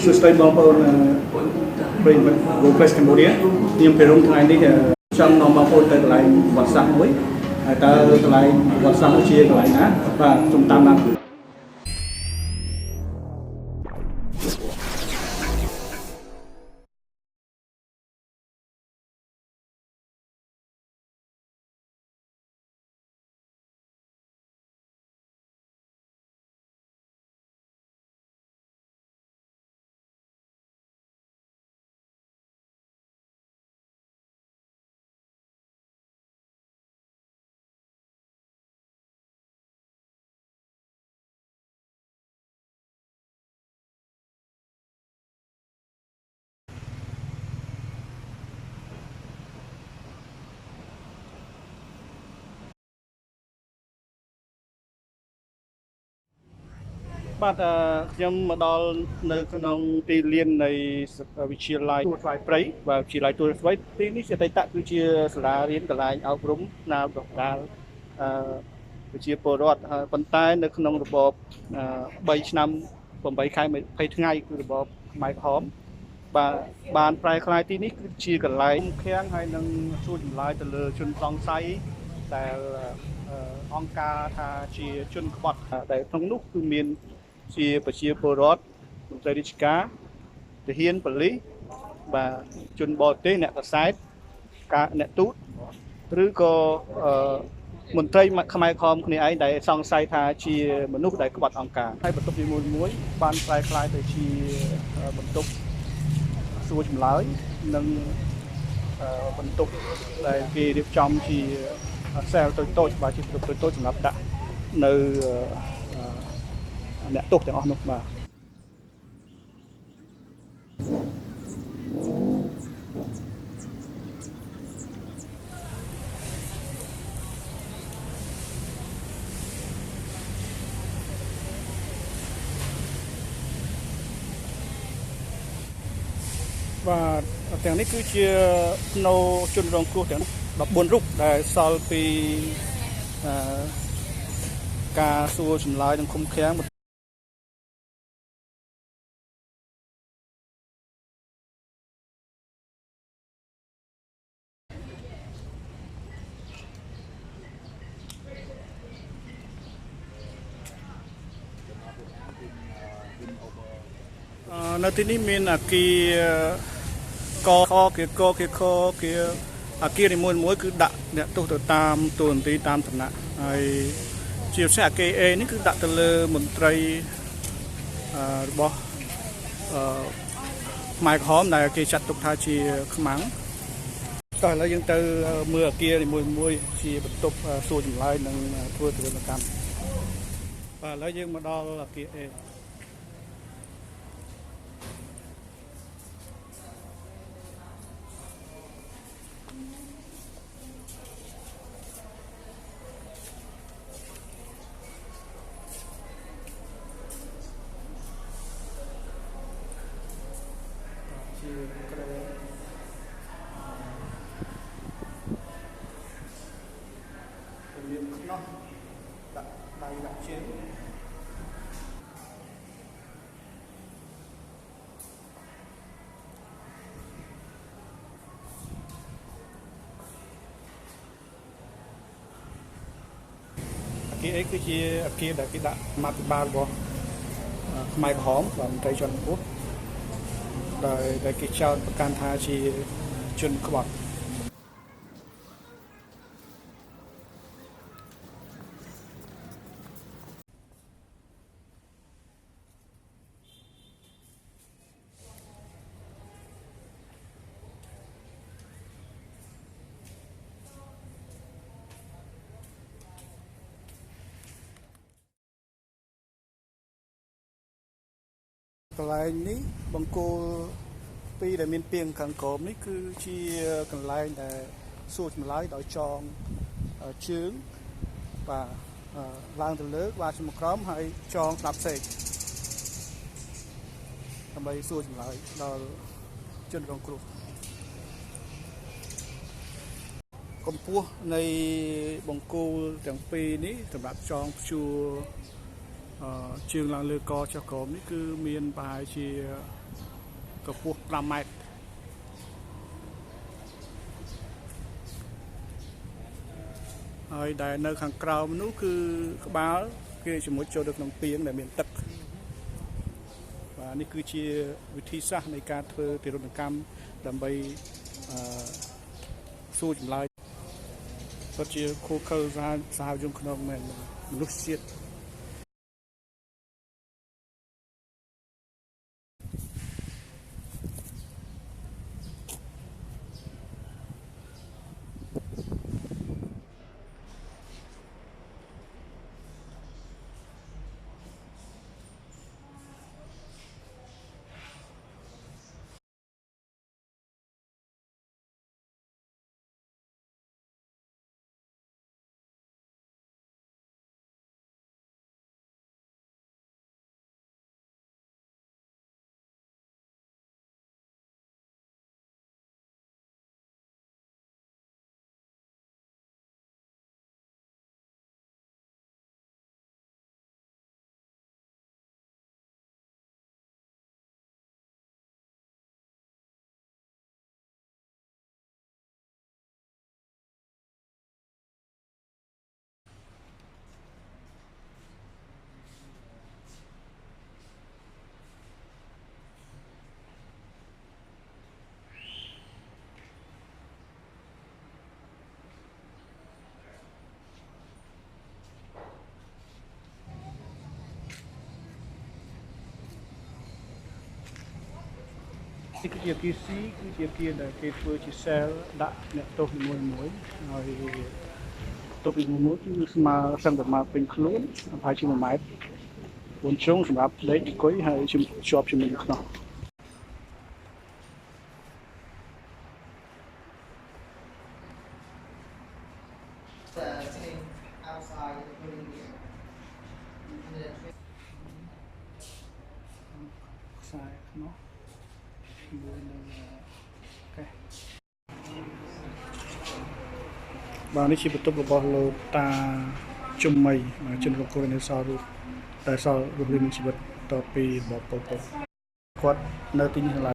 សួស្តីបងប្អូនប្រិយមិត្ត Google Cambodia ខ្ញុំពីរុំថ្ងៃនេះចង់នាំបងប្អូនទៅកន្លែងវត្តសាស្ត្រមួយហើយតើកន្លែងវត្តសាស្ត្រជាកន្លែងណាបាទខ្ញុំតាមបានបាទខ្ញុំមកដល់នៅក្នុងទីលាននៃវិទ្យាល័យទូរស្វ័យព្រៃបាទវិទ្យាល័យទូរស្វ័យទីនេះជាអតីតគឺជាសាលារៀនកន្លែងអប់រំណាបដកាលប្រជាពលរដ្ឋប៉ុន្តែនៅក្នុងរបប3ឆ្នាំ8ខែ20ថ្ងៃគឺរបបខ្មែរក្រហមបាទបានប្រែក្លាយទីនេះគឺជាកន្លែងខាំងហើយនឹងសួរចម្លើយទៅលើជនសង្ស័យដែលអង្គការថាជាជនក្បត់ដែលក្នុងនោះគឺមានជាប្រជាពលរដ្ឋមន្ត្រីរាជការទាហានប៉ូលីសបាទជនបរទេសអ្នកកសែតការអ្នកទូតឬក៏មន្ត្រីខ្មែរក្រហមគ្នាឯងដែលសង្ស័យថាជាមនុស្សដែលក្បត់អង្គការហើយបន្ទប់នីមួយៗបានប្រែក្លាយទៅជាបន្ទប់សួរចម្លើយនិងបន្ទប់ដែលគេរៀបចំជាសែលតូចៗបាទជាបន្ទប់តូចៗសម្រាប់ដាក់នៅអ្នកទោសទាំងអស់នោះបាទបាទទាំងនេះគឺជានៅជនរងគ្រោះទាំង14រូបដែលសល់ពីការសួរចម្លើយនិងឃុំឃាំងនៅទីនេះមានអគារកអគារនីមួយៗគឺដាក់អ្នកទោសទៅតាមទូនទីតាមឋានៈហើយជាពិសេសអគារ A នេះគឺដាក់ទៅលើមន្ត្រីរបស់ខ្មែរក្រហមដែលគេចាត់ទុកថាជាខ្មាំងតោះឥឡូវយើងទៅមើលអគារនីមួយៗជាបន្ទប់សួរចម្លើយនិងធ្វើទរណកម្មបាទឥឡូវយើងមកដល់អគារ Aមានខ្នោះដាក់ដៃដាក់ជើងអគារអីគឺជាអគារដែលគេដាក់មាតុបាលរបស់ខ្មែរក្រហមបាទមន្ត្រីជាន់ខ្ពស់ដែលគេចោទប្រកាន់ថាជាជនក្បត់កន្លែងនេះបង្គោលពីរដែលមានពាងខាងក្រោមនេះគឺជាកន្លែងដែលសួរចម្លើយដោយចងជើងបាទឡើងទៅលើក្បាលជើងក្រោមហើយចងស្ដាប់សេកដើម្បីសួរចម្លើយដល់ជនរងគ្រោះកម្ពស់នៃបង្គោលទាំងពីរនេះសម្រាប់ចងព្យួរជើងឡើងលើកចុះក្រោមនេះគឺមានប្រហែលជា កម្ពស់5 ម៉ែត្រហើយដែលនៅខាងក្រោមនោះគឺក្បាលគេជាមួយចូលទៅក្នុងពាងដែលមានទឹកបាទនេះគឺជាវិធីសាស្ត្រនៃការធ្វើទារុណកម្មដើម្បីសួរចម្លើយពិតជាខូខើសហយន្តក្នុងមែនមនុស្សជាតិនេះគឺជាគីស៊ីគឺជាគៀនដែលគេធ្វើជាសែលដាក់អ្នកទោសនីមួយៗហើយទោសនីមួយៗគឺស្មើសឹងតែមកពេញខ្លួនប្រហែលជា1 ម៉ែត្រ4 ជ្រុងសម្រាប់ដេកអង្គុយហើយជាប់ជាមួយនឹងខ្នោះខ្សែខ្នោះជាមួយនឹងកេះបាទនេះជាបន្ទប់របស់លោកតាជុំមីជនរងគ្រោះនៅសល់រូបតែសល់រូបរាងជីវិតតពីរបបប៉ុលពតគាត់នៅទីនេះឡើយ